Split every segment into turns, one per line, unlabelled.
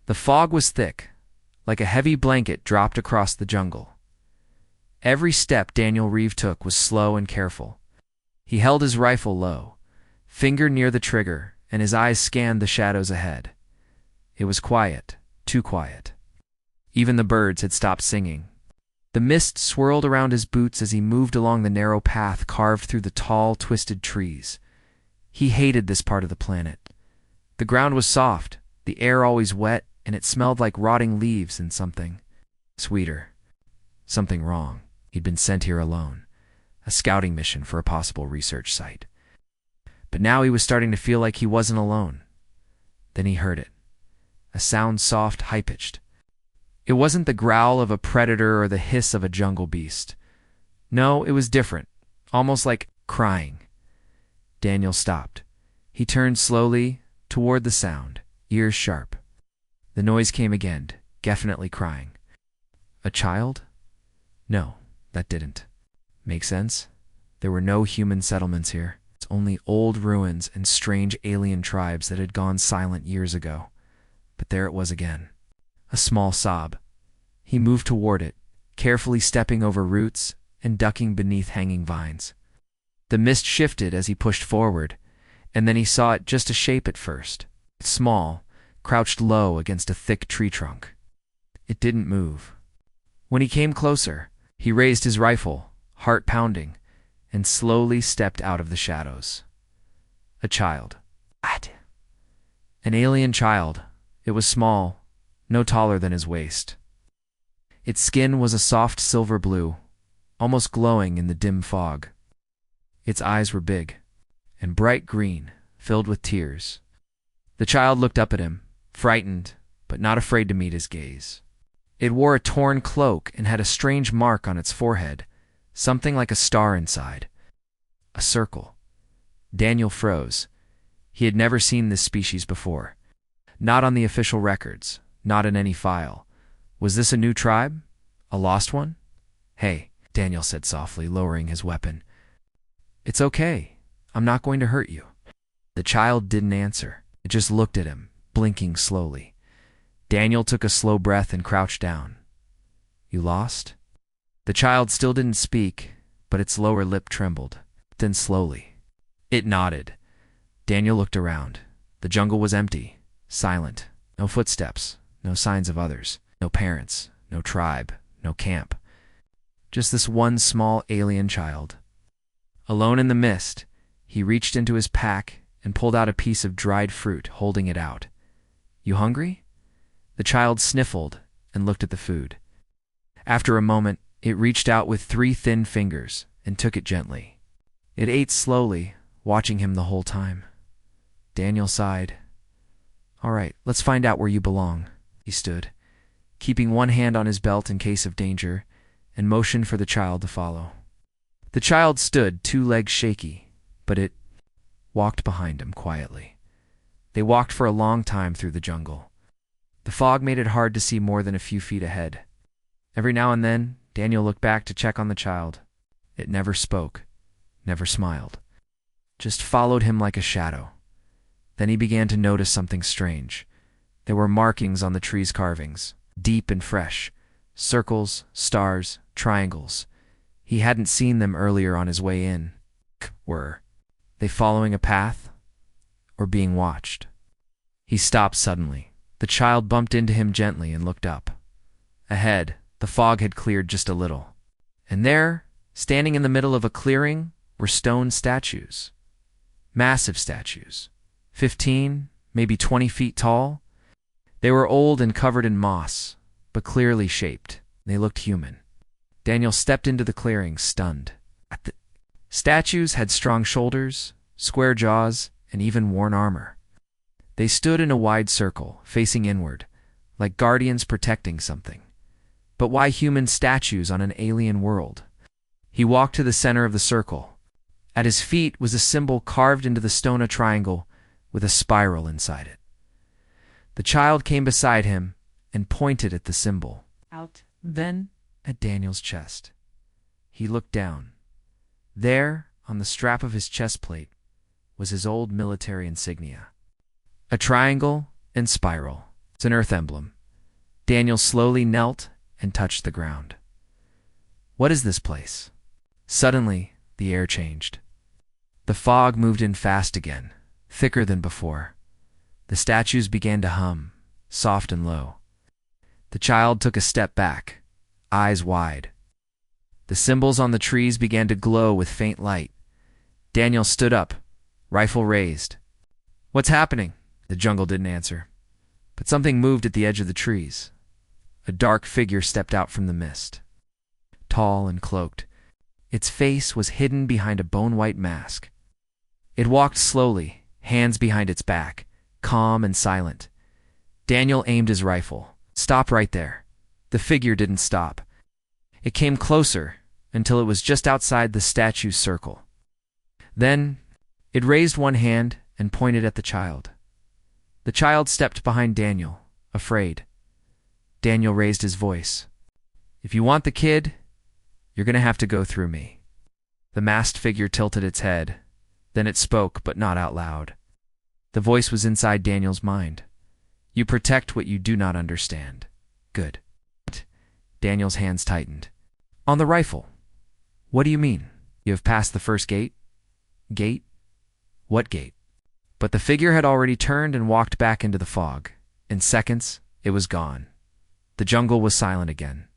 The fog was thick, like a heavy blanket dropped across the jungle. Every step Daniel Reeve took was slow and careful. He held his rifle low, finger near the trigger, and his eyes scanned the shadows ahead. It was quiet, too quiet. Even the birds had stopped singing. The mist swirled around his boots as he moved along the narrow path carved through the tall, twisted trees. He hated this part of the planet. The ground was soft, the air always wet, and it smelled like rotting leaves and something sweeter. Something wrong. He'd been sent here alone, a scouting mission for a possible research site. But now he was starting to feel like he wasn't alone. Then he heard it. A sound soft, high-pitched. It wasn't the growl of a predator or the hiss of a jungle beast. No, it was different, almost like crying. Daniel stopped. He turned slowly toward the sound, ears sharp. The noise came again, definitely crying. A child? No, that didn't make sense. There were no human settlements here. It's only old ruins and strange alien tribes that had gone silent years ago. But there it was again. A small sob. He moved toward it, carefully stepping over roots and ducking beneath hanging vines. The mist shifted as he pushed forward, and then he saw it just a shape at first. Small, crouched low against a thick tree trunk. It didn't move. When he came closer, he raised his rifle, heart pounding, and slowly stepped out of the shadows. A child. What? An alien child. It was small, no taller than his waist. Its skin was a soft silver blue, almost glowing in the dim fog. Its eyes were big and bright green, filled with tears. The child looked up at him, frightened, but not afraid to meet his gaze. It wore a torn cloak and had a strange mark on its forehead, something like a star inside. A circle. Daniel froze. He had never seen this species before. Not on the official records, not in any file. Was this a new tribe? A lost one? Hey, Daniel said softly, lowering his weapon. It's okay. I'm not going to hurt you. The child didn't answer. It just looked at him, blinking slowly. Daniel took a slow breath and crouched down. You lost? The child still didn't speak, but its lower lip trembled. Then slowly. It nodded. Daniel looked around. The jungle was empty, silent. No footsteps, no signs of others, no parents, no tribe, no camp. Just this one small alien child. Alone in the mist, he reached into his pack and pulled out a piece of dried fruit, holding it out. You hungry? The child sniffled and looked at the food. After a moment, it reached out with 3 thin fingers and took it gently. It ate slowly, watching him the whole time. Daniel sighed. All right, let's find out where you belong. He stood, keeping one hand on his belt in case of danger, and motioned for the child to follow. The child stood, 2 legs shaky, but it walked behind him quietly. They walked for a long time through the jungle. The fog made it hard to see more than a few feet ahead. Every now and then, Daniel looked back to check on the child. It never spoke, never smiled, just followed him like a shadow. Then he began to notice something strange. There were markings on the tree's carvings, deep and fresh. Circles, stars, triangles. He hadn't seen them earlier on his way in. Were they following a path? Or being watched? He stopped suddenly. The child bumped into him gently and looked up. Ahead, the fog had cleared just a little. And there, standing in the middle of a clearing, were stone statues. Massive statues. 15, maybe 20 feet tall. They were old and covered in moss, but clearly shaped. They looked human. Daniel stepped into the clearing, stunned. The statues had strong shoulders, square jaws, and even worn armor. They stood in a wide circle, facing inward, like guardians protecting something. But why human statues on an alien world? He walked to the center of the circle. At his feet was a symbol carved into the stone, a triangle with a spiral inside it. The child came beside him and pointed at the symbol. Out, then, at Daniel's chest. He looked down. There, on the strap of his chest plate, was his old military insignia. A triangle and spiral. It's an earth emblem. Daniel slowly knelt and touched the ground. What is this place? Suddenly, the air changed. The fog moved in fast again, thicker than before. The statues began to hum, soft and low. The child took a step back, eyes wide. The symbols on the trees began to glow with faint light. Daniel stood up, rifle raised. What's happening? The jungle didn't answer. But something moved at the edge of the trees. A dark figure stepped out from the mist. Tall and cloaked, its face was hidden behind a bone-white mask. It walked slowly, hands behind its back, calm and silent. Daniel aimed his rifle. Stop right there. The figure didn't stop. It came closer until it was just outside the statue's circle. Then, it raised one hand and pointed at the child. The child stepped behind Daniel, afraid. Daniel raised his voice. If you want the kid, you're going to have to go through me. The masked figure tilted its head. Then it spoke, but not out loud. The voice was inside Daniel's mind. You protect what you do not understand. Good. Daniel's hands tightened. On the rifle. What do you mean? You have passed the first gate? Gate? What gate? But the figure had already turned and walked back into the fog. In seconds, it was gone. The jungle was silent again.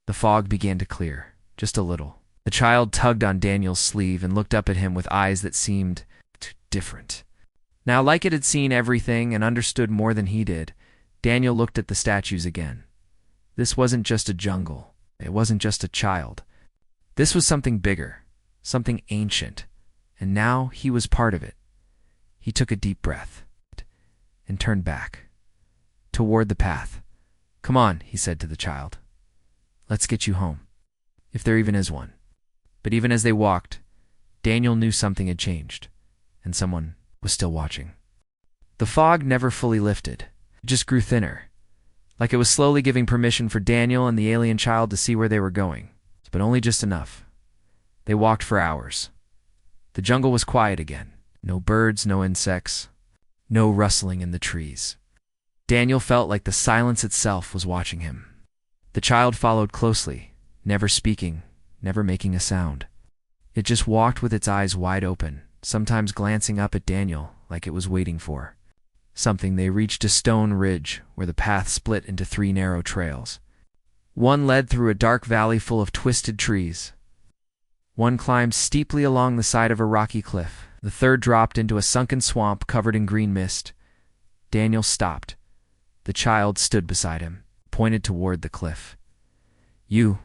The fog began to clear, just a little. The child tugged on Daniel's sleeve and looked up at him with eyes that seemed different. Now, like it had seen everything and understood more than he did, Daniel looked at the statues again. This wasn't just a jungle. It wasn't just a child. This was something bigger, something ancient, and now he was part of it. He took a deep breath and turned back, toward the path. Come on, he said to the child. Let's get you home, if there even is one. But even as they walked, Daniel knew something had changed, and someone was still watching. The fog never fully lifted. It just grew thinner, like it was slowly giving permission for Daniel and the alien child to see where they were going, but only just enough. They walked for hours. The jungle was quiet again. No birds, no insects, no rustling in the trees. Daniel felt like the silence itself was watching him. The child followed closely, never speaking, never making a sound. It just walked with its eyes wide open, sometimes glancing up at Daniel like it was waiting for something. They reached a stone ridge where the path split into 3 narrow trails. One led through a dark valley full of twisted trees. One climbed steeply along the side of a rocky cliff. The third dropped into a sunken swamp covered in green mist. Daniel stopped. The child stood beside him, pointed toward the cliff. You?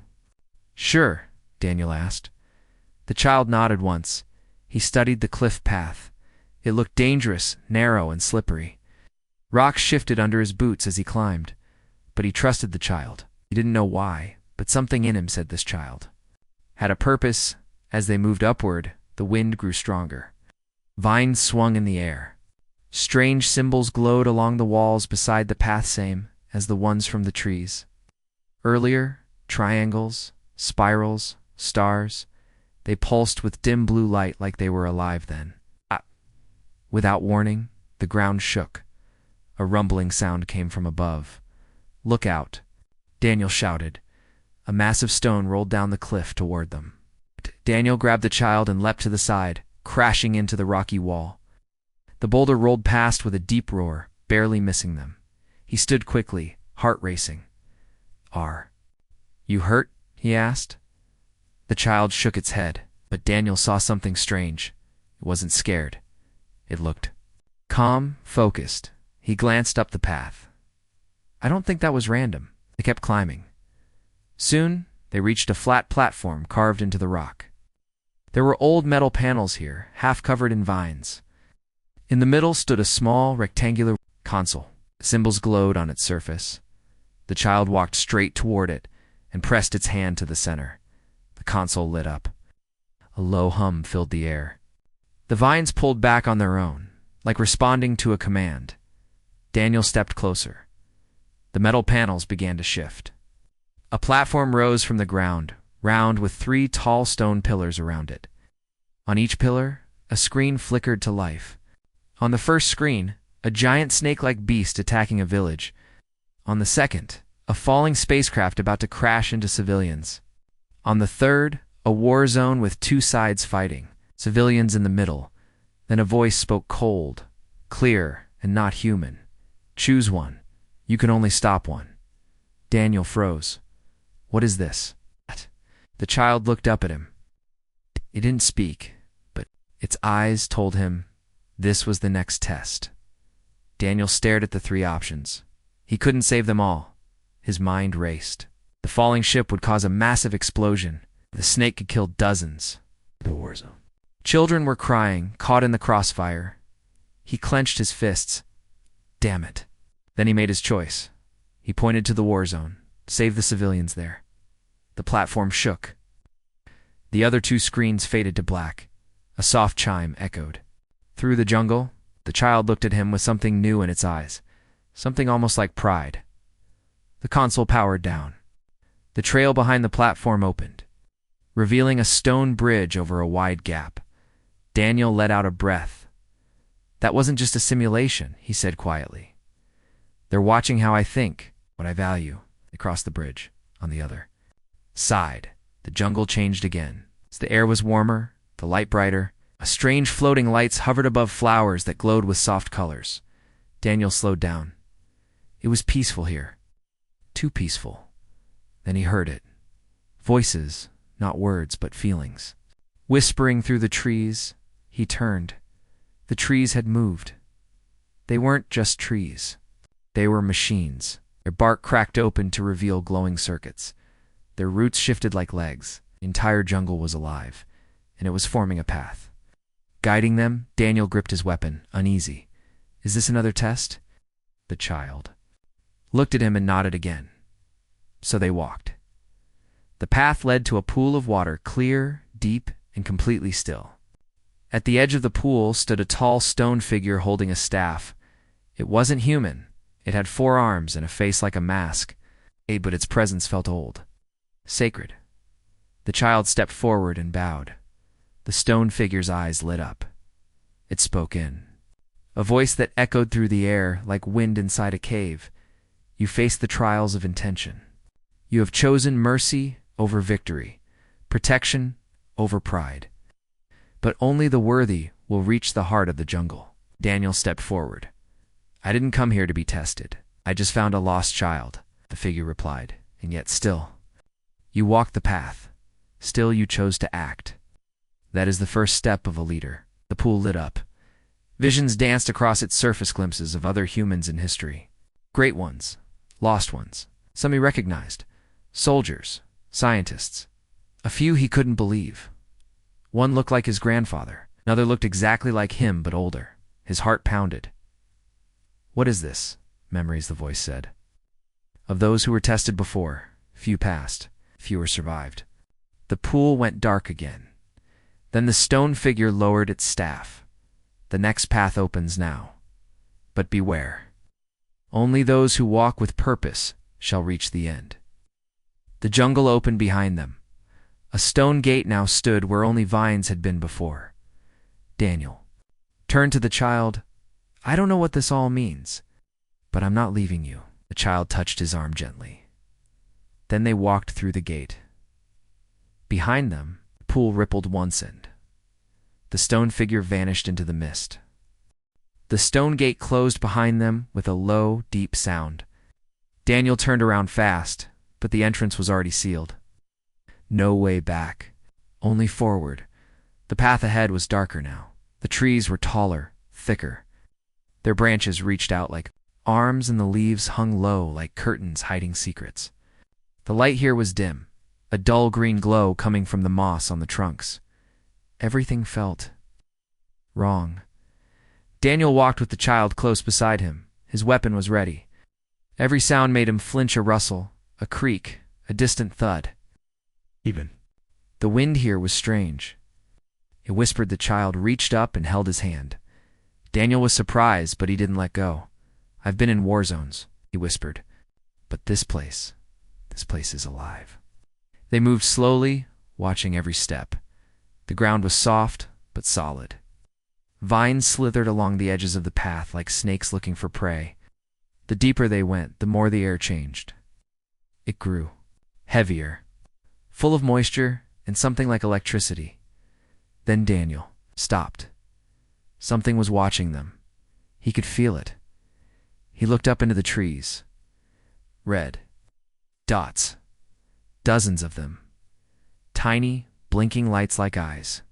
Sure, Daniel asked. The child nodded once. He studied the cliff path. It looked dangerous, narrow, and slippery. Rocks shifted under his boots as he climbed, but he trusted the child. He didn't know why, but something in him said this child had a purpose. As they moved upward, the wind grew stronger. Vines swung in the air. Strange symbols glowed along the walls beside the path, same as the ones from the trees. Earlier, triangles, spirals, stars, they pulsed with dim blue light like they were alive then. Without warning, the ground shook. A rumbling sound came from above. Look out, Daniel shouted. A massive stone rolled down the cliff toward them. Daniel grabbed the child and leapt to the side, crashing into the rocky wall. The boulder rolled past with a deep roar, barely missing them. He stood quickly, heart racing. You hurt? He asked. The child shook its head, but Daniel saw something strange. It wasn't scared. It looked calm, focused. He glanced up the path. I don't think that was random. They kept climbing. Soon, they reached a flat platform carved into the rock. There were old metal panels here, half covered in vines. In the middle stood a small, rectangular console. Symbols glowed on its surface. The child walked straight toward it and pressed its hand to the center. The console lit up. A low hum filled the air. The vines pulled back on their own, like responding to a command. Daniel stepped closer. The metal panels began to shift. A platform rose from the ground, round with 3 tall stone pillars around it. On each pillar, a screen flickered to life. On the first screen, a giant snake-like beast attacking a village, On the second, a falling spacecraft about to crash into civilians. On the third, a war zone with two sides fighting, civilians in the middle. Then a voice spoke cold, clear, and not human. Choose one. You can only stop one. Daniel froze. What is this? The child looked up at him. It didn't speak, but its eyes told him this was the next test. Daniel stared at the three options. He couldn't save them all. His mind raced. The falling ship would cause a massive explosion. The snake could kill dozens. The war zone. Children were crying, caught in the crossfire. He clenched his fists. Damn it. Then he made his choice. He pointed to the war zone. Save the civilians there. The platform shook. The other two screens faded to black. A soft chime echoed. Through the jungle, the child looked at him with something new in its eyes. Something almost like pride. The console powered down. The trail behind the platform opened, revealing a stone bridge over a wide gap. Daniel let out a breath. That wasn't just a simulation, he said quietly. They're watching how I think, what I value. They crossed the bridge. On the other side, the jungle changed again. As the air was warmer, the light brighter, a strange floating lights hovered above flowers that glowed with soft colors. Daniel slowed down. It was peaceful here. Too peaceful. Then he heard it. Voices, not words, but feelings. Whispering through the trees, he turned. The trees had moved. They weren't just trees. They were machines. Their bark cracked open to reveal glowing circuits. Their roots shifted like legs. The entire jungle was alive, and it was forming a path. Guiding them, Daniel gripped his weapon, uneasy. Is this another test? The child looked at him and nodded again. So they walked. The path led to a pool of water, clear, deep, and completely still. At the edge of the pool stood a tall stone figure holding a staff. It wasn't human. It had 4 arms and a face like a mask, but its presence felt old. Sacred. The child stepped forward and bowed. The stone figure's eyes lit up. It spoke in a voice that echoed through the air like wind inside a cave. You face the trials of intention. You have chosen mercy over victory, protection over pride. But only the worthy will reach the heart of the jungle. Daniel stepped forward. I didn't come here to be tested. I just found a lost child, the figure replied. And yet still, you walked the path. Still you chose to act. That is the first step of a leader. The pool lit up. Visions danced across its surface, glimpses of other humans in history. Great ones, lost ones, some he recognized. Soldiers, scientists. A few he couldn't believe. One looked like his grandfather. Another looked exactly like him, but older. His heart pounded. What is this? Memories, the voice said. Of those who were tested before, few passed, fewer survived. The pool went dark again. Then the stone figure lowered its staff. The next path opens now. But beware. Only those who walk with purpose shall reach the end. The jungle opened behind them. A stone gate now stood where only vines had been before. Daniel turned to the child. I don't know what this all means, but I'm not leaving you. The child touched his arm gently. Then they walked through the gate. Behind them, the pool rippled once and the stone figure vanished into the mist. The stone gate closed behind them with a low, deep sound. Daniel turned around fast, but the entrance was already sealed. No way back, only forward. The path ahead was darker now. The trees were taller, thicker. Their branches reached out like arms and the leaves hung low like curtains hiding secrets. The light here was dim, a dull green glow coming from the moss on the trunks. Everything felt wrong. Daniel walked with the child close beside him. His weapon was ready. Every sound made him flinch, a rustle, a creak, a distant thud. Even the wind here was strange. It whispered. The child reached up and held his hand. Daniel was surprised, but he didn't let go. I've been in war zones, he whispered. But this place is alive. They moved slowly, watching every step. The ground was soft, but solid. Vines slithered along the edges of the path like snakes looking for prey. The deeper they went, the more the air changed. It grew heavier, full of moisture and something like electricity. Then Daniel stopped. Something was watching them. He could feel it. He looked up into the trees. Red dots. Dozens of them. Tiny, blinking lights like eyes.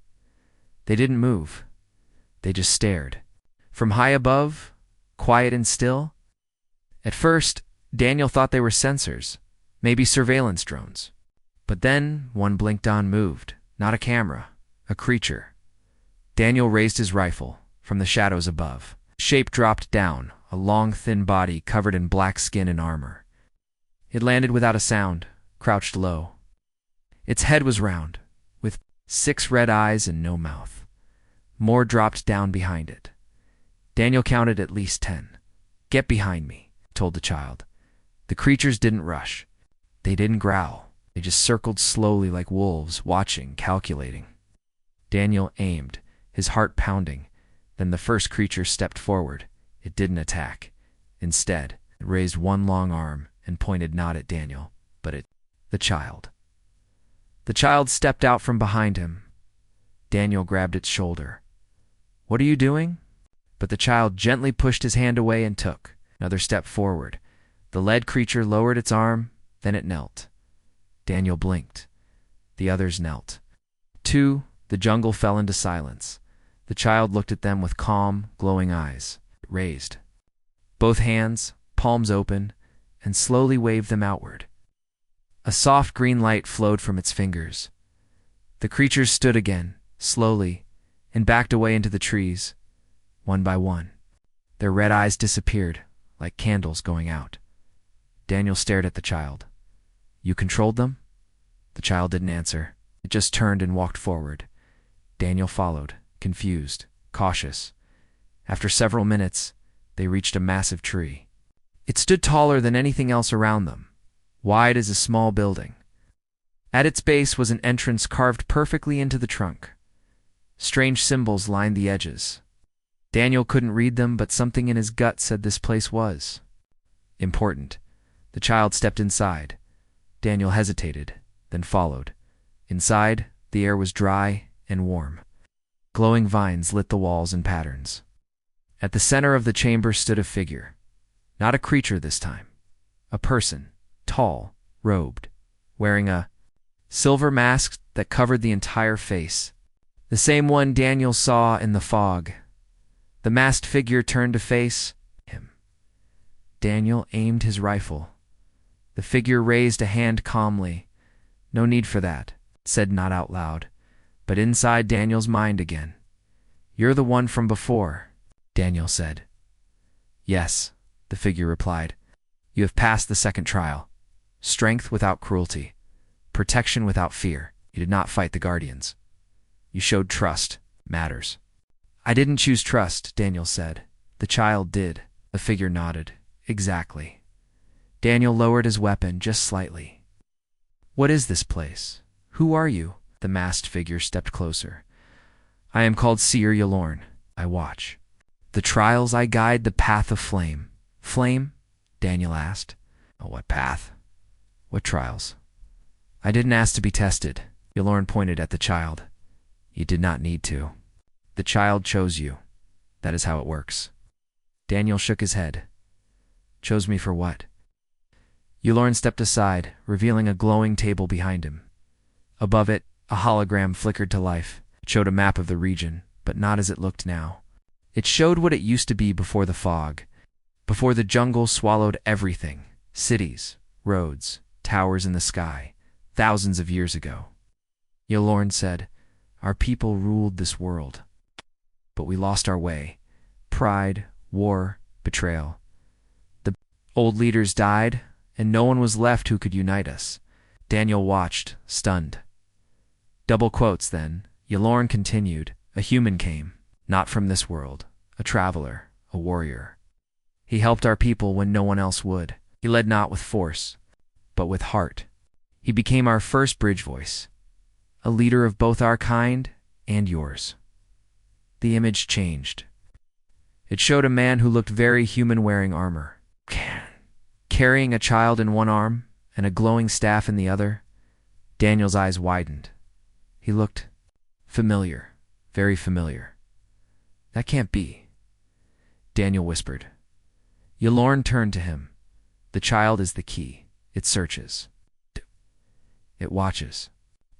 They didn't move. They just stared. From high above, quiet and still. At first, Daniel thought they were sensors, maybe surveillance drones. But then one blinked on, moved. Not a camera, a creature. Daniel raised his rifle from the shadows above. Shape dropped down, a long, thin body covered in black skin and armor. It landed without a sound, crouched low. Its head was round, with 6 red eyes and no mouth. More dropped down behind it. Daniel counted at least 10. "Get behind me," told the child. The creatures didn't rush. They didn't growl. They just circled slowly like wolves, watching, calculating. Daniel aimed, his heart pounding. Then the first creature stepped forward. It didn't attack. Instead, it raised one long arm and pointed not at Daniel, but at the child. The child stepped out from behind him. Daniel grabbed its shoulder. "What are you doing?" But the child gently pushed his hand away and took another step forward. The lead creature lowered its arm, then it knelt. Daniel blinked. The others knelt. The jungle fell into silence. The child looked at them with calm, glowing eyes. It raised both hands, palms open, and slowly waved them outward. A soft green light flowed from its fingers. The creatures stood again, slowly, and backed away into the trees, one by one. Their red eyes disappeared, like candles going out. Daniel stared at the child. "You controlled them?" The child didn't answer. It just turned and walked forward. Daniel followed, confused, cautious. After several minutes, they reached a massive tree. It stood taller than anything else around them, wide as a small building. At its base was an entrance carved perfectly into the trunk. Strange symbols lined the edges. Daniel couldn't read them, but something in his gut said this place was important. The child stepped inside. Daniel hesitated, then followed. Inside, the air was dry and warm. Glowing vines lit the walls in patterns. At the center of the chamber stood a figure. Not a creature this time. A person, tall, robed, wearing a silver mask that covered the entire face. The same one Daniel saw in the fog. The masked figure turned to face him. Daniel aimed his rifle. The figure raised a hand calmly. "No need for that," said not out loud, but inside Daniel's mind again. "You're the one from before," Daniel said. "Yes," the figure replied. "You have passed the second trial. Strength without cruelty. Protection without fear. You did not fight the Guardians. You showed trust. Matters." "I didn't choose trust," Daniel said. "The child did." The figure nodded. "Exactly." Daniel lowered his weapon just slightly. "What is this place? Who are you?" The masked figure stepped closer. "I am called Seer Yalorn. I watch the trials. I guide the path of flame." "Flame?" Daniel asked. "Oh, what path? What trials?" "I didn't ask to be tested." Yalorn pointed at the child. "You did not need to. The child chose you. That is how it works." Daniel shook his head. "Chose me for what?" Yalorn stepped aside, revealing a glowing table behind him. Above it, a hologram flickered to life. It showed a map of the region, but not as it looked now. It showed what it used to be before the fog, before the jungle swallowed everything: cities, roads, towers in the sky, thousands of years ago. Yalorn said, "Our people ruled this world, but we lost our way. Pride, war, betrayal. The old leaders died, and no one was left who could unite us." Daniel watched, stunned. Double quotes then, Yalorn continued, "A human came, not from this world, a traveler, a warrior. He helped our people when no one else would. He led not with force, but with heart. He became our first bridge voice, a leader of both our kind and yours." The image changed. It showed a man who looked very human wearing armor. Carrying a child in one arm and a glowing staff in the other, Daniel's eyes widened. He looked familiar, very familiar. That can't be, Daniel whispered. Yulorn turned to him. The child is the key. It searches. It watches.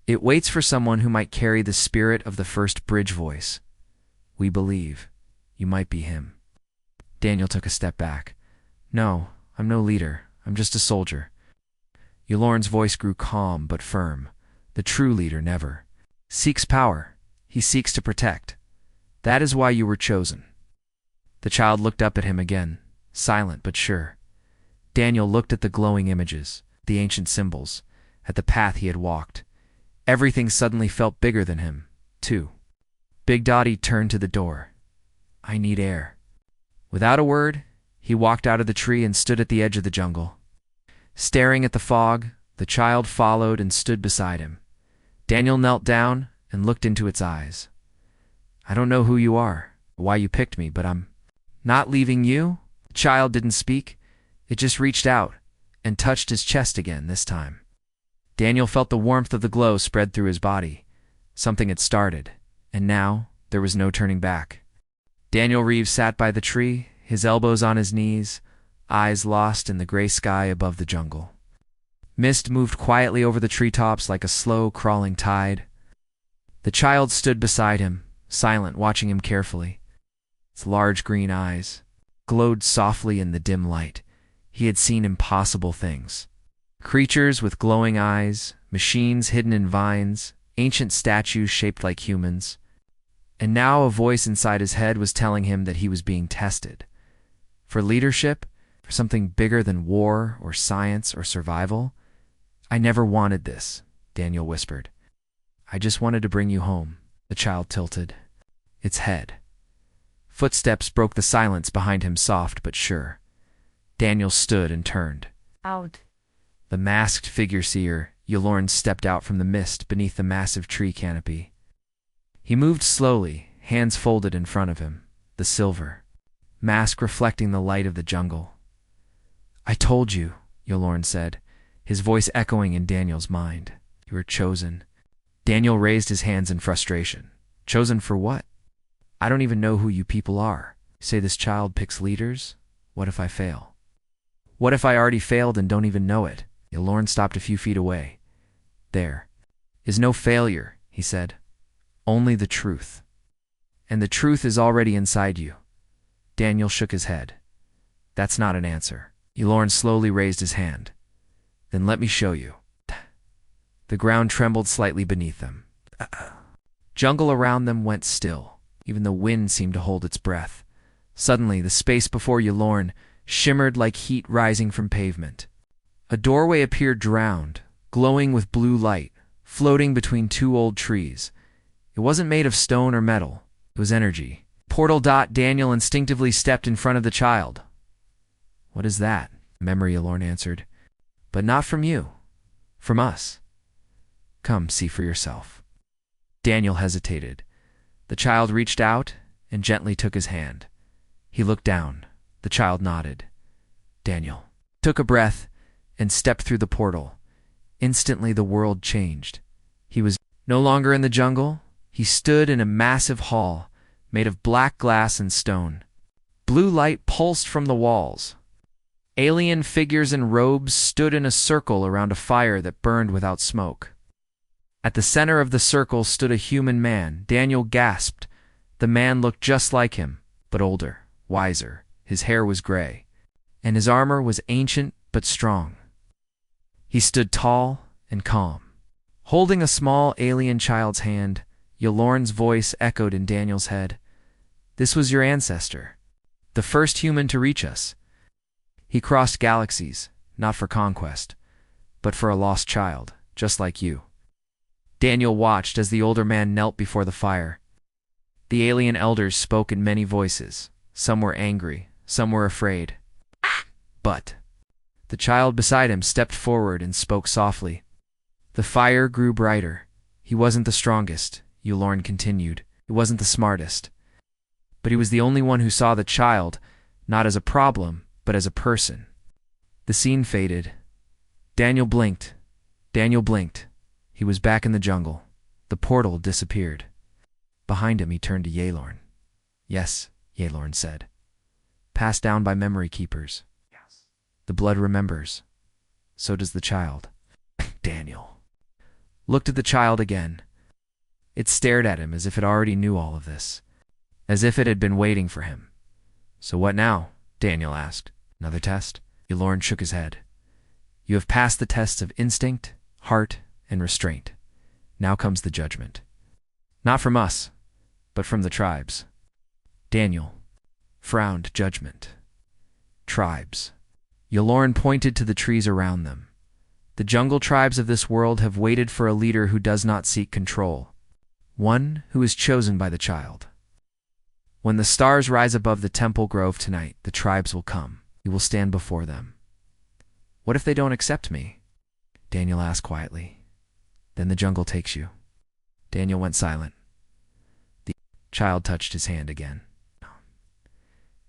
It waits for someone who might carry the spirit of the first bridge voice. We believe you might be him. Daniel took a step back. No, I'm no leader. I'm just a soldier. Yulorn's voice grew calm but firm. The true leader never seeks power. He seeks to protect. That is why you were chosen. The child looked up at him again, silent but sure. Daniel looked at the glowing images, the ancient symbols, at the path he had walked. Everything suddenly felt bigger than him, too. Big Dotty turned to the door. I need air. Without a word, he walked out of the tree and stood at the edge of the jungle. Staring at the fog, the child followed and stood beside him. Daniel knelt down and looked into its eyes. I don't know who you are, or why you picked me, but I'm not leaving you. The child didn't speak. It just reached out and touched his chest again this time. Daniel felt the warmth of the glow spread through his body. Something had started, and now there was no turning back. Daniel Reeves sat by the tree, his elbows on his knees, eyes lost in the gray sky above the jungle. Mist moved quietly over the treetops like a slow, crawling tide. The child stood beside him, silent, watching him carefully. Its large green eyes glowed softly in the dim light. He had seen impossible things. Creatures with glowing eyes, machines hidden in vines, ancient statues shaped like humans. And now a voice inside his head was telling him that he was being tested. For leadership, for something bigger than war or science or survival. I never wanted this, Daniel whispered. I just wanted to bring you home. The child tilted its head. Footsteps broke the silence behind him, soft but sure. Daniel stood and turned.
Out.
The masked figure-seer, Yulorn, stepped out from the mist beneath the massive tree canopy. He moved slowly, hands folded in front of him, the silver mask reflecting the light of the jungle. I told you, Yulorn said, his voice echoing in Daniel's mind. You were chosen. Daniel raised his hands in frustration. Chosen for what? I don't even know who you people are. You say this child picks leaders? What if I fail? What if I already failed and don't even know it? Yulorn stopped a few feet away. There is no failure, he said. Only the truth. And the truth is already inside you. Daniel shook his head. That's not an answer. Yulorn slowly raised his hand. Then let me show you. The ground trembled slightly beneath them. Jungle around them went still. Even the wind seemed to hold its breath. Suddenly, the space before Yulorn shimmered like heat rising from pavement. A doorway appeared, drowned, glowing with blue light, floating between two old trees. It wasn't made of stone or metal. It was energy. Portal. Daniel instinctively stepped in front of the child. What is that? Memory, Yulorn answered. But not from you. From us. Come, see for yourself. Daniel hesitated. The child reached out and gently took his hand. He looked down. The child nodded. Daniel took a breath and stepped through the portal. Instantly the world changed. He was no longer in the jungle. He stood in a massive hall made of black glass and stone. Blue light pulsed from the walls. Alien figures in robes stood in a circle around a fire that burned without smoke. At the center of the circle stood a human man. Daniel gasped. The man looked just like him, but older, wiser. His hair was gray, and his armor was ancient but strong. He stood tall and calm. Holding a small alien child's hand, Yulorn's voice echoed in Daniel's head. This was your ancestor, the first human to reach us. He crossed galaxies, not for conquest, but for a lost child, just like you. Daniel watched as the older man knelt before the fire. The alien elders spoke in many voices. Some were angry, some were afraid. But the child beside him stepped forward and spoke softly. The fire grew brighter. He wasn't the strongest, Yulorn continued. He wasn't the smartest. But he was the only one who saw the child, not as a problem, but as a person. The scene faded. Daniel blinked. Daniel blinked. He was back in the jungle. The portal disappeared. Behind him, he turned to Yehlorn. "Yes," Yehlorn said. "Passed down by memory keepers. Yes. The blood remembers. So does the child." Daniel looked at the child again. It stared at him as if it already knew all of this, as if it had been waiting for him. "So what now?" Daniel asked. "Another test?" Yehlorn shook his head. "You have passed the tests of instinct, heart, and restraint. Now comes the judgment. Not from us, but from the tribes." Daniel frowned. Judgment. Tribes. Yehlorn pointed to the trees around them. "The jungle tribes of this world have waited for a leader who does not seek control. One who is chosen by the child. When the stars rise above the temple grove tonight, the tribes will come. You will stand before them." "What if they don't accept me?" Daniel asked quietly. "Then the jungle takes you." Daniel went silent. The child touched his hand again.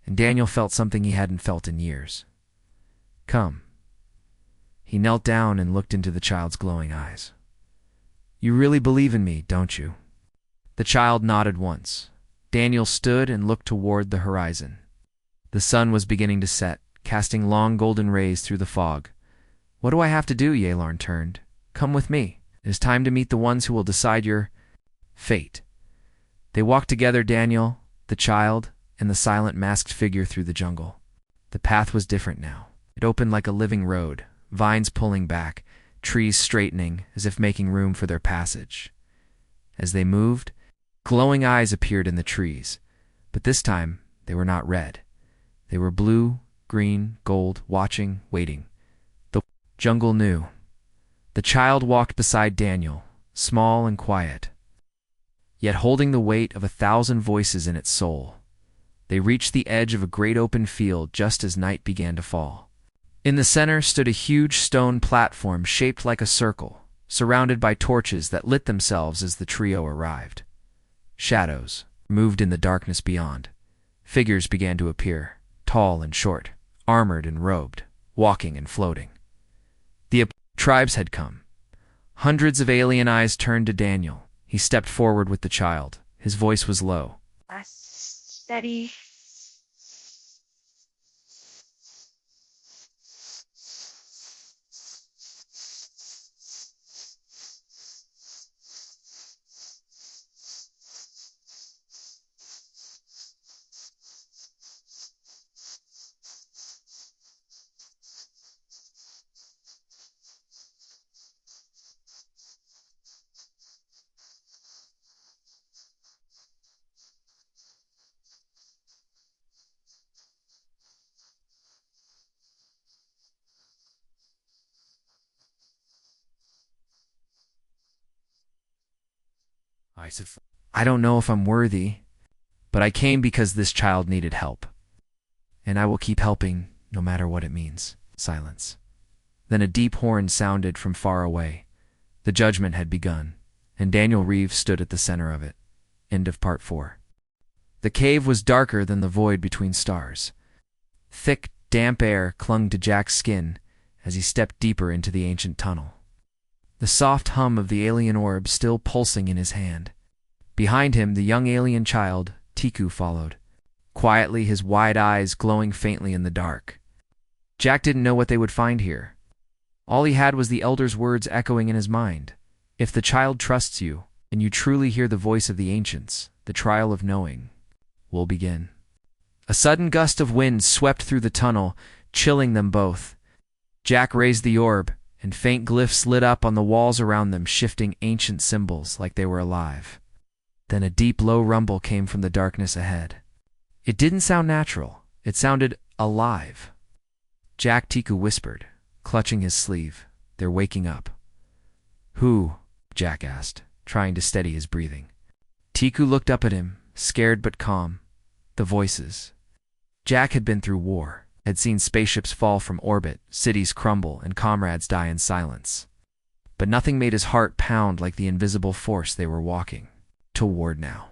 And Daniel felt something he hadn't felt in years. "Come." He knelt down and looked into the child's glowing eyes. "You really believe in me, don't you?" The child nodded once. Daniel stood and looked toward the horizon. The sun was beginning to set, casting long golden rays through the fog. "What do I have to do?" Yehlorn turned. "Come with me. It is time to meet the ones who will decide your fate." They walked together, Daniel, the child, and the silent masked figure through the jungle. The path was different now. It opened like a living road, vines pulling back, trees straightening as if making room for their passage. As they moved, glowing eyes appeared in the trees, but this time they were not red. They were blue, green, gold, watching, waiting. The jungle knew. The child walked beside Daniel, small and quiet, yet holding the weight of 1,000 voices in its soul. They reached the edge of a great open field just as night began to fall. In the center stood a huge stone platform shaped like a circle, surrounded by torches that lit themselves as the trio arrived. Shadows moved in the darkness beyond. Figures began to appear, tall and short, armored and robed, walking and floating. The tribes had come. Hundreds of alien eyes turned to Daniel. He stepped forward with the child. His voice was low.
Steady.
I said, "I don't know if I'm worthy, but I came because this child needed help. And I will keep helping, no matter what it means." Silence. Then a deep horn sounded from far away. The judgment had begun, and Daniel Reeves stood at the center of it. End of part 4. The cave was darker than the void between stars. Thick, damp air clung to Jack's skin as he stepped deeper into the ancient tunnel. The soft hum of the alien orb still pulsing in his hand. Behind him, the young alien child, Tiku, followed, quietly, his wide eyes glowing faintly in the dark. Jack didn't know what they would find here. All he had was the elder's words echoing in his mind. If the child trusts you, and you truly hear the voice of the ancients, the trial of knowing will begin. A sudden gust of wind swept through the tunnel, chilling them both. Jack raised the orb, and faint glyphs lit up on the walls around them, shifting ancient symbols like they were alive. Then a deep, low rumble came from the darkness ahead. It didn't sound natural. It sounded alive. Jack, Tiku whispered, clutching his sleeve. "They're waking up." "Who?" Jack asked, trying to steady his breathing. Tiku looked up at him, scared but calm. The voices. Jack had been through war, had seen spaceships fall from orbit, cities crumble, and comrades die in silence. But nothing made his heart pound like the invisible force they were walking toward now.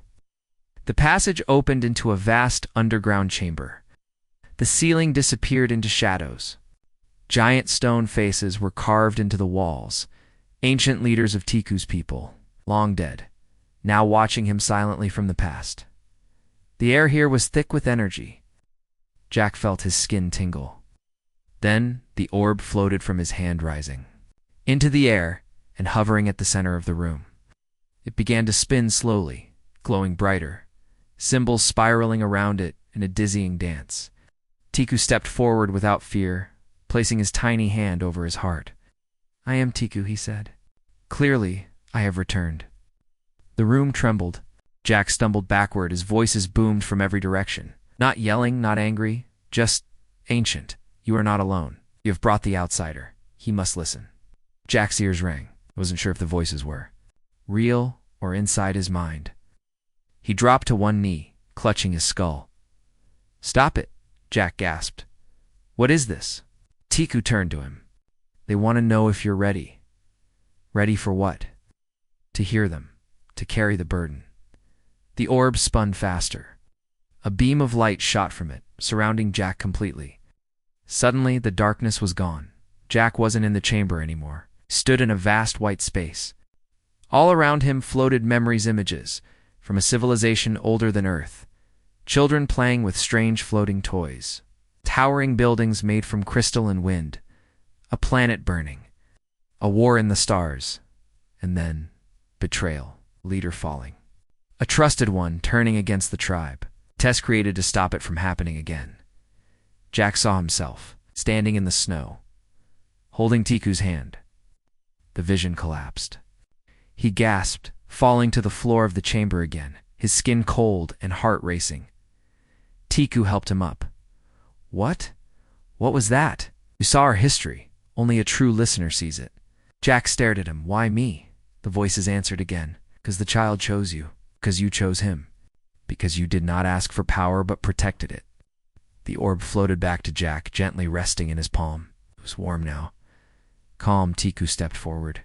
The passage opened into a vast underground chamber. The ceiling disappeared into shadows. Giant stone faces were carved into the walls, ancient leaders of Tiku's people, long dead, now watching him silently from the past. The air here was thick with energy. Jack felt his skin tingle. Then the orb floated from his hand, rising into the air and hovering at the center of the room. It began to spin slowly, glowing brighter, symbols spiraling around it in a dizzying dance. Tiku stepped forward without fear, placing his tiny hand over his heart. "I am Tiku," he said. "Clearly, I have returned." The room trembled. Jack stumbled backward as voices boomed from every direction. Not yelling, not angry, just ancient. "You are not alone. You have brought the outsider. He must listen." Jack's ears rang. I wasn't sure if the voices were real or inside his mind. He dropped to one knee, clutching his skull. "Stop it," Jack gasped. "What is this?" Tiku turned to him. "They want to know if you're ready." "Ready for what?" "To hear them, to carry the burden." The orb spun faster. A beam of light shot from it, surrounding Jack completely. Suddenly, the darkness was gone. Jack wasn't in the chamber anymore. He stood in a vast white space. All around him floated memories, images from a civilization older than Earth. Children playing with strange floating toys. Towering buildings made from crystal and wind. A planet burning. A war in the stars. And then, betrayal. Leader falling. A trusted one turning against the tribe. Test created to stop it from happening again. Jack saw himself, standing in the snow, holding Tiku's hand. The vision collapsed. He gasped, falling to the floor of the chamber again, his skin cold and heart racing. Tiku helped him up. "What? What was that?" "You saw our history. Only a true listener sees it." Jack stared at him. "Why me?" The voices answered again. "'Cause the child chose you. 'Cause you chose him. Because you did not ask for power but protected it." The orb floated back to Jack, gently resting in his palm. It was warm now. Calm, Tiku stepped forward.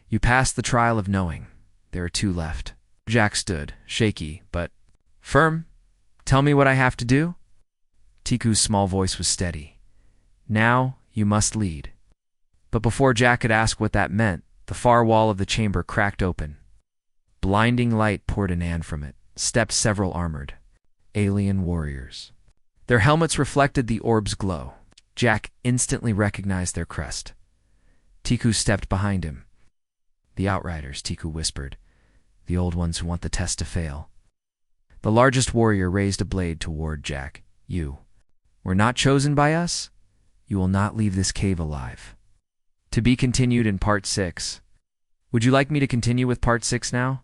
"You passed the trial of knowing. There are two left." Jack stood, shaky, but firm. "Tell me what I have to do?" Tiku's small voice was steady. "Now you must lead." But before Jack could ask what that meant, the far wall of the chamber cracked open. Blinding light poured in from it, stepped several armored alien warriors. Their helmets reflected the orb's glow. Jack instantly recognized their crest. Tiku stepped behind him. "The Outriders," Tiku whispered. "The old ones who want the test to fail." The largest warrior raised a blade toward Jack. "You were not chosen by us? You will not leave this cave alive." To be continued in Part 6. Would you like me to continue with Part 6 now?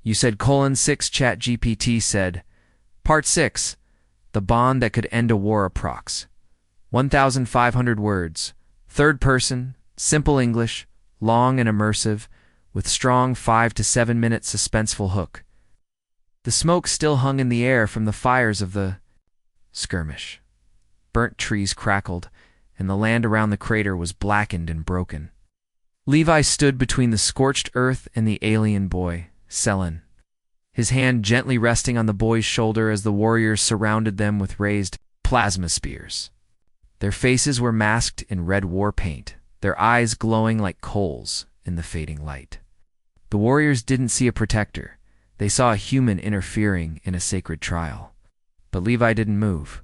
You said :6 ChatGPT said, Part 6, the bond that could end a war approx. 1,500 words, third person, simple English, long and immersive, with strong 5 to 7 minute suspenseful hook. The smoke still hung in the air from the fires of the skirmish. Burnt trees crackled, and the land around the crater was blackened and broken. Levi stood between the scorched earth and the alien boy, Selen, his hand gently resting on the boy's shoulder as the warriors surrounded them with raised plasma spears. Their faces were masked in red war paint, their eyes glowing like coals in the fading light. The warriors didn't see a protector. They saw a human interfering in a sacred trial. But Levi didn't move.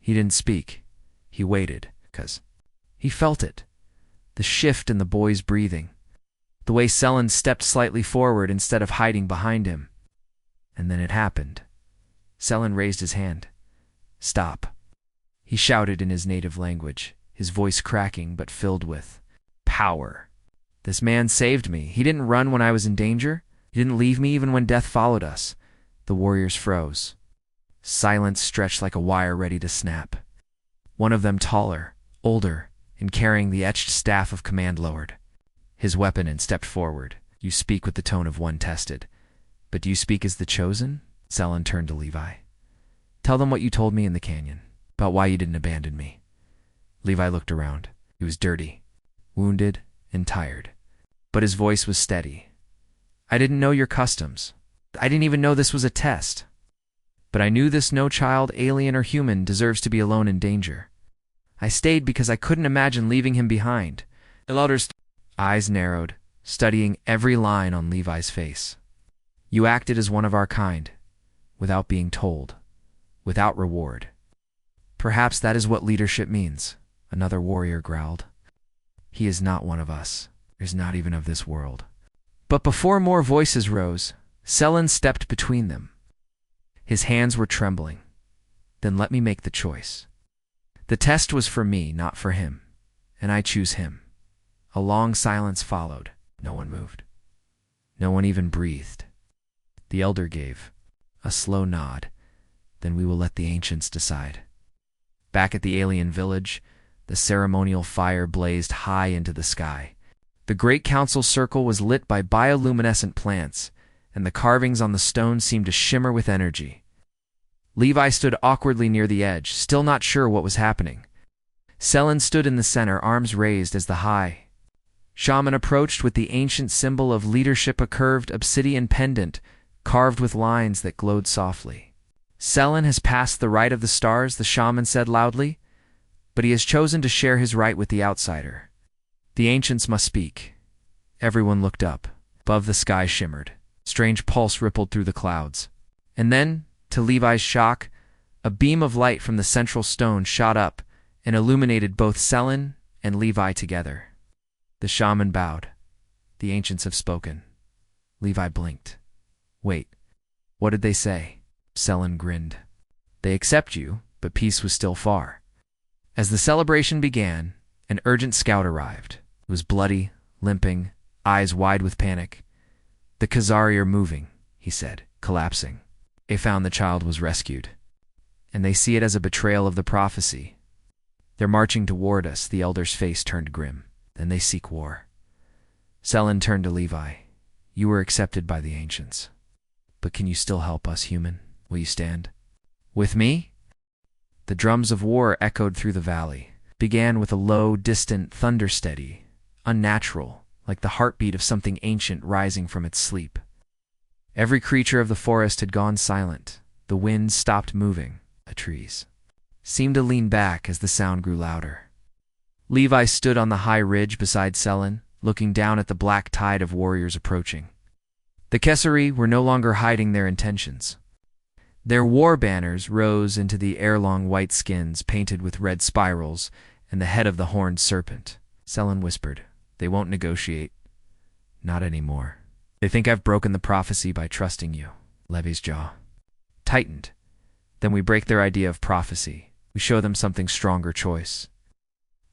He didn't speak. He waited, 'cause he felt it. The shift in the boy's breathing. The way Selen stepped slightly forward instead of hiding behind him. And then it happened. Selen raised his hand. "Stop," he shouted in his native language, his voice cracking but filled with power. "This man saved me. He didn't run when I was in danger. He didn't leave me even when death followed us." The warriors froze. Silence stretched like a wire ready to snap. One of them, taller, older, and carrying the etched staff of command, lowered his weapon and stepped forward. "You speak with the tone of one tested. But do you speak as the chosen?" Selen turned to Levi. "Tell them what you told me in the canyon, about why you didn't abandon me." Levi looked around. He was dirty, wounded, and tired. But his voice was steady. "I didn't know your customs. I didn't even know this was a test." But I knew this no child, alien or human, deserves to be alone in danger. I stayed because I couldn't imagine leaving him behind. Elder's eyes narrowed, studying every line on Levi's face. You acted as one of our kind, without being told, without reward. Perhaps that is what leadership means, another warrior growled. He is not one of us, is not even of this world. But before more voices rose, Selen stepped between them. His hands were trembling. Then let me make the choice. The test was for me, not for him, and I choose him. A long silence followed. No one moved. No one even breathed. The elder gave a slow nod. Then we will let the ancients decide. Back at the alien village, the ceremonial fire blazed high into the sky. The great council circle was lit by bioluminescent plants, and the carvings on the stone seemed to shimmer with energy. Levi stood awkwardly near the edge, still not sure what was happening. Selen stood in the center, arms raised as the high shaman approached with the ancient symbol of leadership, a curved obsidian pendant carved with lines that glowed softly. Selen has passed the rite of the stars, the shaman said loudly, but he has chosen to share his right with the outsider. The ancients must speak. Everyone looked up. Above the sky shimmered. Strange pulse rippled through the clouds. And then, to Levi's shock, a beam of light from the central stone shot up and illuminated both Selen and Levi together. The shaman bowed. The ancients have spoken. Levi blinked. Wait, what did they say? Selen grinned. They accept you, but peace was still far. As the celebration began, an urgent scout arrived. It was bloody, limping, eyes wide with panic. The Khazari are moving, he said, collapsing. They found the child was rescued, and they see it as a betrayal of the prophecy. They're marching toward us. The elder's face turned grim. Then they seek war. Selen turned to Levi. You were accepted by the ancients. But can you still help us, human? Will you stand? With me? The drums of war echoed through the valley. Began with a low, distant thunder, steady, unnatural, like the heartbeat of something ancient rising from its sleep. Every creature of the forest had gone silent. The wind stopped moving. The trees seemed to lean back as the sound grew louder. Levi stood on the high ridge beside Selen, looking down at the black tide of warriors approaching. The Khazari were no longer hiding their intentions. Their war banners rose into the air-long white skins painted with red spirals and the head of the horned serpent. Selen whispered, They won't negotiate. Not anymore. They think I've broken the prophecy by trusting you. Levi's jaw tightened. Then we break their idea of prophecy. We show them something stronger choice.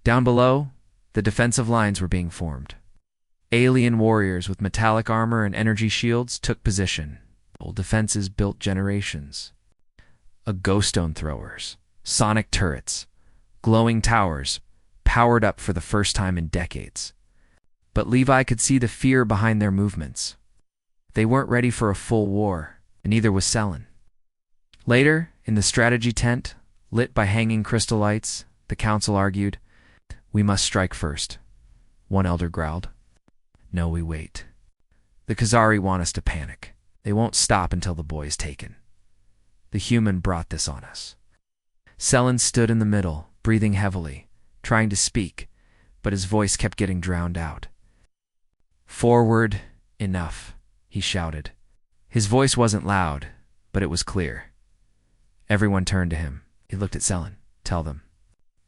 Down below, the defensive lines were being formed. Alien warriors with metallic armor and energy shields took position. Old defenses built generations. Ghost stone throwers, sonic turrets, glowing towers, powered up for the first time in decades. But Levi could see the fear behind their movements. They weren't ready for a full war, and neither was Selen. Later, in the strategy tent, lit by hanging crystal lights, the council argued, We must strike first. One elder growled. No, we wait. The Khazari want us to panic. They won't stop until the boy is taken. The human brought this on us. Selen stood in the middle, breathing heavily, trying to speak, but his voice kept getting drowned out. Forward, enough, he shouted. His voice wasn't loud, but it was clear. Everyone turned to him. He looked at Selen. Tell them.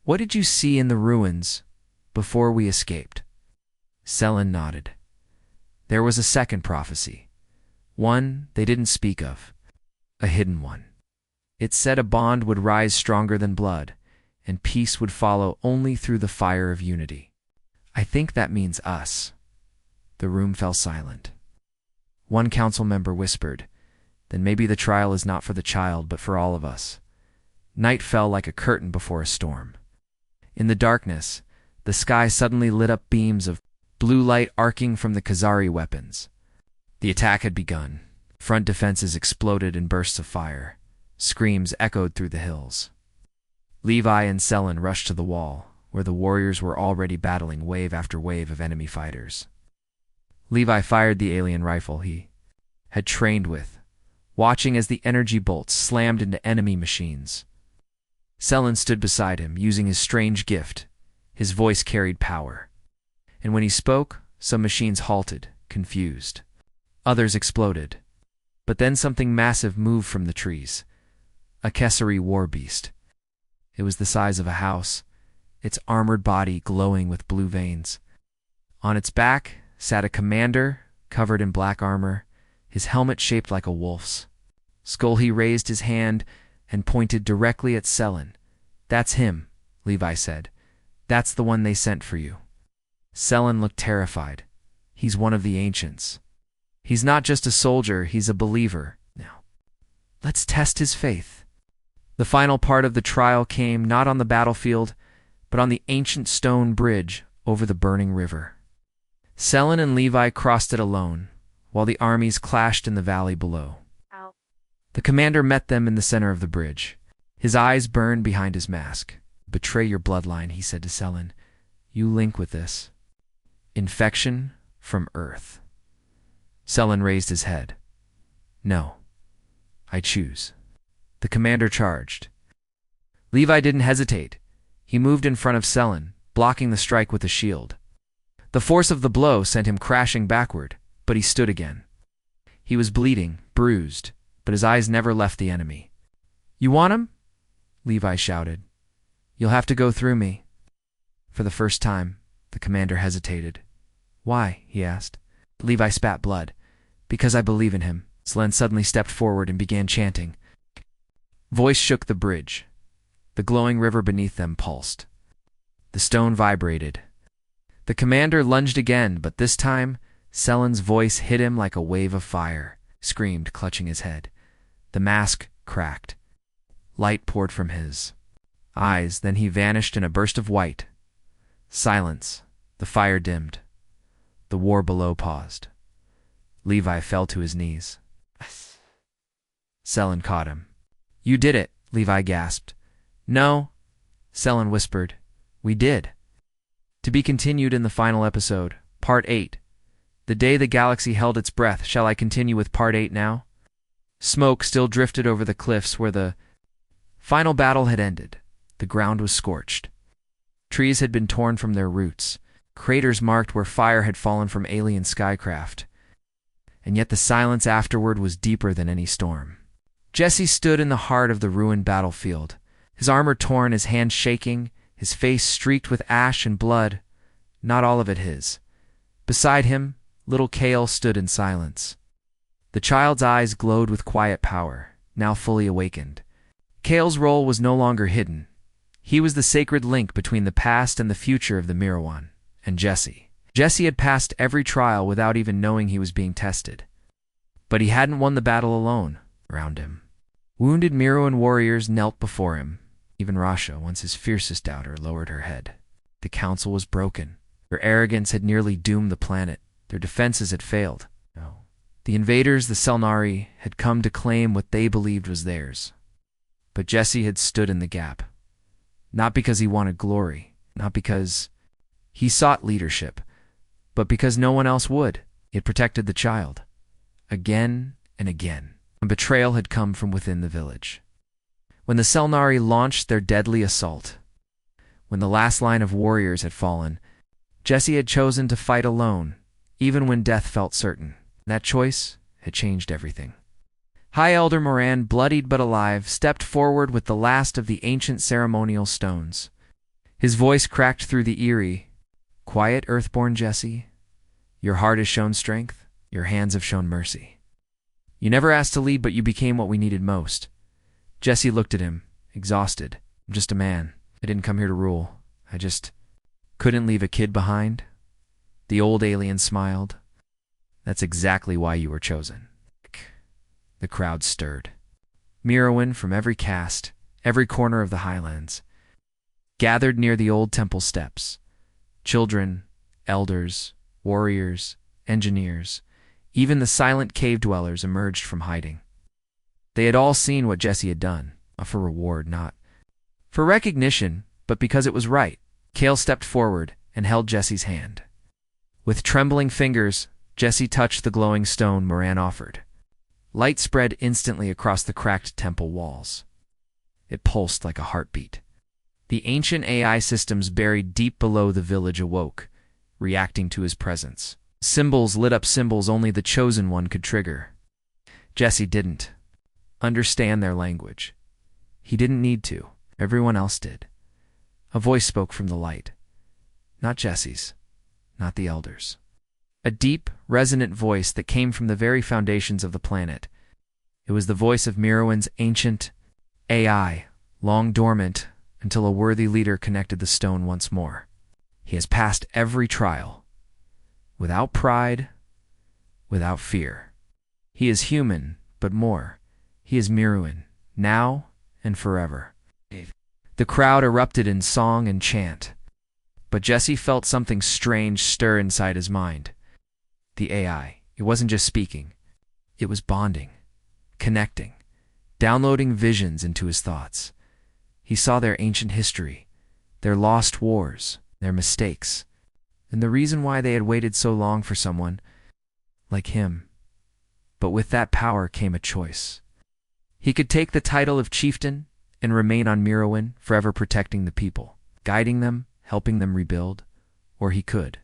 What did you see in the ruins before we escaped? Selen nodded. There was a second prophecy. One they didn't speak of. A hidden one. It said a bond would rise stronger than blood, and peace would follow only through the fire of unity. I think that means us. The room fell silent. One council member whispered, Then maybe the trial is not for the child, but for all of us. Night fell like a curtain before a storm. In the darkness, the sky suddenly lit up, beams of blue light arcing from the Khazari weapons. The attack had begun. Front defenses exploded in bursts of fire. Screams echoed through the hills. Levi and Selen rushed to the wall, where the warriors were already battling wave after wave of enemy fighters. Levi fired the alien rifle he had trained with, watching as the energy bolts slammed into enemy machines. Selen stood beside him, using his strange gift. His voice carried power. And when he spoke, some machines halted, confused. Others exploded. But then something massive moved from the trees. A Kesari war beast. It was the size of a house, its armored body glowing with blue veins. On its back sat a commander, covered in black armor, his helmet shaped like a wolf's. Skulhi raised his hand and pointed directly at Selen. "That's him," Levi said. "That's the one they sent for you." Selen looked terrified. "He's one of the ancients. He's not just a soldier, he's a believer. Now, let's test his faith." The final part of the trial came not on the battlefield, but on the ancient stone bridge over the burning river. Selen and Levi crossed it alone, while the armies clashed in the valley below.
Ow.
The commander met them in the center of the bridge. His eyes burned behind his mask. "Betray your bloodline," he said to Selen. "You link with this. Infection from Earth." Selen raised his head. "No, I choose." The commander charged. Levi didn't hesitate. He moved in front of Selen, blocking the strike with a shield. The force of the blow sent him crashing backward, but he stood again. He was bleeding, bruised, but his eyes never left the enemy. "You want him?" Levi shouted. "You'll have to go through me." For the first time, the commander hesitated. "Why?" he asked. Levi spat blood. "Because I believe in him." Selen suddenly stepped forward and began chanting. Voice shook the bridge. The glowing river beneath them pulsed. The stone vibrated. The commander lunged again, but this time, Selen's voice hit him like a wave of fire. Screamed, clutching his head. The mask cracked. Light poured from his eyes, then he vanished in a burst of white. Silence. The fire dimmed. The war below paused. Levi fell to his knees. Selen caught him. "You did it," Levi gasped. "No," Selen whispered. "We did." To be continued in the final episode, Part 8. The day the galaxy held its breath. Shall I continue with Part 8 now? Smoke still drifted over the cliffs where the final battle had ended. The ground was scorched. Trees had been torn from their roots. Craters marked where fire had fallen from alien skycraft. And yet the silence afterward was deeper than any storm. Jesse stood in the heart of the ruined battlefield, his armor torn, his hands shaking, his face streaked with ash and blood, not all of it his. Beside him, little Kale stood in silence. The child's eyes glowed with quiet power, now fully awakened. Kale's role was no longer hidden. He was the sacred link between the past and the future of the Mirawan, and Jesse. Jesse had passed every trial without even knowing he was being tested. But he hadn't won the battle alone. Around him, wounded Mirawan warriors knelt before him. Even Rasha, once his fiercest doubter, lowered her head. The council was broken. Their arrogance had nearly doomed the planet. Their defenses had failed. No. The invaders, the Selnari, had come to claim what they believed was theirs. But Jesse had stood in the gap. Not because he wanted glory, not because he sought leadership, but because no one else would. He had protected the child. Again and again. And betrayal had come from within the village. When the Selnari launched their deadly assault, when the last line of warriors had fallen, Jesse had chosen to fight alone, even when death felt certain. That choice had changed everything. High Elder Moran, bloodied but alive, stepped forward with the last of the ancient ceremonial stones. His voice cracked through the eerie. "Quiet, Earthborn Jesse. Your heart has shown strength. Your hands have shown mercy. You never asked to lead, but you became what we needed most." Jesse looked at him, exhausted. "I'm just a man. I didn't come here to rule. I just couldn't leave a kid behind." The old alien smiled. "That's exactly why you were chosen." The crowd stirred. Mirawan from every caste, every corner of the highlands, gathered near the old temple steps. Children, elders, warriors, engineers, even the silent cave dwellers emerged from hiding. They had all seen what Jesse had done, not for reward, not for recognition, but because it was right. Kale stepped forward and held Jesse's hand. With trembling fingers, Jesse touched the glowing stone Moran offered. Light spread instantly across the cracked temple walls. It pulsed like a heartbeat. The ancient AI systems buried deep below the village awoke, reacting to his presence. Symbols lit up, symbols only the Chosen One could trigger. Jesse didn't understand their language. He didn't need to. Everyone else did. A voice spoke from the light. Not Jesse's, not the elders. A deep, resonant voice that came from the very foundations of the planet. It was the voice of Meerwin's ancient AI, long dormant until a worthy leader connected the stone once more. He has passed every trial, without pride, without fear. He is human, but more. He is Meerwin, now and forever. The crowd erupted in song and chant, but Jesse felt something strange stir inside his mind. The AI, it wasn't just speaking, it was bonding, connecting, downloading visions into his thoughts. He saw their ancient history, their lost wars, their mistakes, and the reason why they had waited so long for someone like him. But with that power came a choice. He could take the title of chieftain and remain on Meerwin, forever protecting the people, guiding them, helping them rebuild, or he could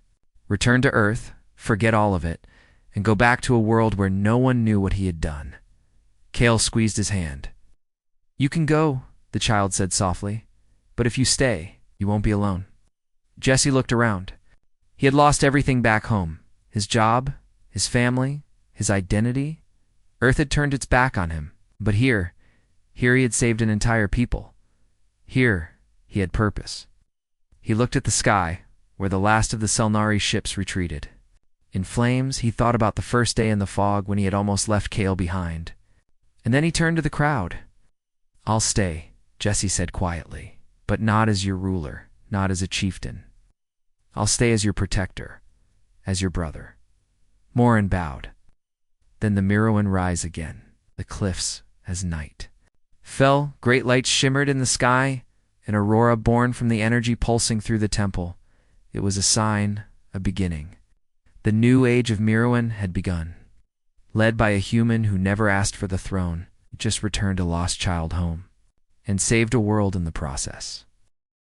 return to Earth, forget all of it, and go back to a world where no one knew what he had done. Kale squeezed his hand. "You can go," the child said softly, "but if you stay, you won't be alone." Jesse looked around. He had lost everything back home. His job, his family, his identity. Earth had turned its back on him. But here he had saved an entire people. Here, he had purpose. He looked at the sky, where the last of the Selnari ships retreated. In flames, he thought about the first day in the fog when he had almost left Kale behind. And then he turned to the crowd. "I'll stay," Jesse said quietly, "but not as your ruler, not as a chieftain. I'll stay as your protector, as your brother." Morin bowed. Then the Meerwin rise again, the cliffs as night fell, great lights shimmered in the sky, an aurora born from the energy pulsing through the temple. It was a sign, a beginning. The new age of Meerwin had begun. Led by a human who never asked for the throne, just returned a lost child home, and saved a world in the process.